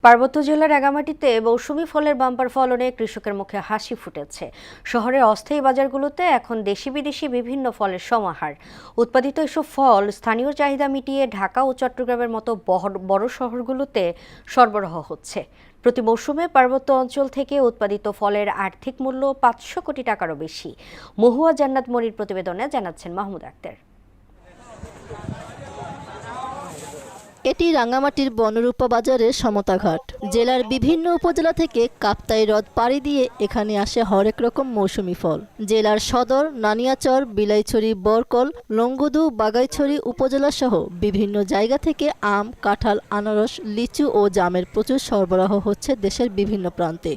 পার্বত্য জেলার রাঙ্গামাটিতে মৌসুমি ফলের বাম্পার ফলনে কৃষকের মুখে হাসি ফুটেছে। শহরের অস্থায়ী বাজারগুলোতে এখন দেশি বিদেশি বিভিন্ন ফলের সমাহার। উৎপাদিত এসব ফল স্থানীয় চাহিদা মিটিয়ে ঢাকা ও চট্টগ্রামের মতো বড় শহরগুলোতে সরবরাহ হচ্ছে। প্রতি মৌসুমে পার্বত্য অঞ্চল থেকে উৎপাদিত ফলের আর্থিক মূল্য 500 কোটি টাকারও বেশি। মহুয়া জান্নাত মনির প্রতিবেদনে জানাচ্ছেন মাহমুদ আক্তার। এটি রাঙ্গামাটির বনরূপা বাজারের সমতাঘাট। জেলার বিভিন্ন উপজেলা থেকে কাপ্তাই হ্রদ পাড়ি দিয়ে এখানে আসে হরেক রকম মৌসুমি ফল। জেলার সদর, নানিয়াচর, বিলাইছড়ি, বরকল, লংগদু, বাগাইছড়ি উপজেলা সহ বিভিন্ন জায়গা থেকে আম, কাঁঠাল, আনারস, লিচু ও জামের প্রচুর সরবরাহ হচ্ছে দেশের বিভিন্ন প্রান্তে।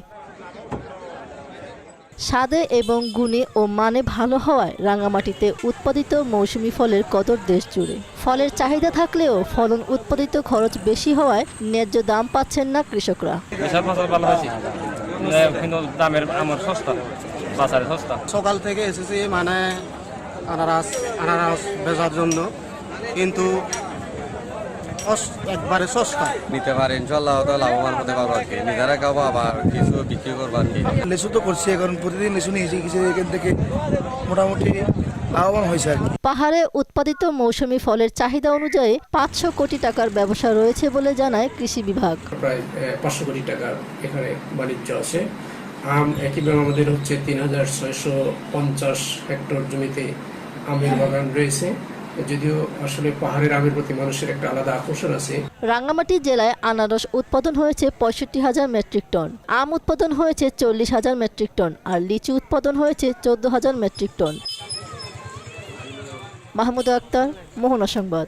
স্বাদে এবং গুণে ও মানে ভালো হওয়ায় রাঙ্গামাটিতে উৎপাদিত মৌসুমি ফলের কদর দেশ জুড়ে। ফলের চাহিদা থাকলেও ফলন উৎপাদিত খরচ বেশি হওয়ায় ন্যায্য দাম পাচ্ছেন না কৃষকরা। সকাল থেকে এসেছি মানে আনারস বেচার জন্য, কিন্তু একবারে সস্তা নিতে পারে ইনশাল্লাহ লাভবান হতে পারবো আর কি। নিজেরা খাবো আবার কিছু বিক্রি করবো আর কি। লিচু তো করছি, এখন প্রতিদিন লিচু নিয়েছি, কিছু এখান থেকে মোটামুটি লাভবান হয়েছে আর কি। পাহাড়ে উৎপাদিত মৌসুমি ফলের চাহিদা অনুযায়ী 500 কোটি টাকার ব্যবসা রয়েছে বলে জানায় কৃষি বিভাগ। প্রায় 500 কোটি টাকার এখানে বাণিজ্য আছে। আম একইভাবে আমাদের হচ্ছে 3650 হেক্টর জমিতে আমের বাগান রয়েছে। যদিও আসলে পাহাড়ের আমের প্রতি মানুষের একটা আলাদা আকর্ষণ আছে। রাঙ্গামাটি জেলায় আনারস উৎপাদন হয়েছে 65,000 মেট্রিক টন, আম উৎপাদন হয়েছে 40,000 মেট্রিক টন আর লিচু উৎপাদন হয়েছে 14,000 মেট্রিক টন। মাহমুদ আক্তার, মোহনা সংবাদ।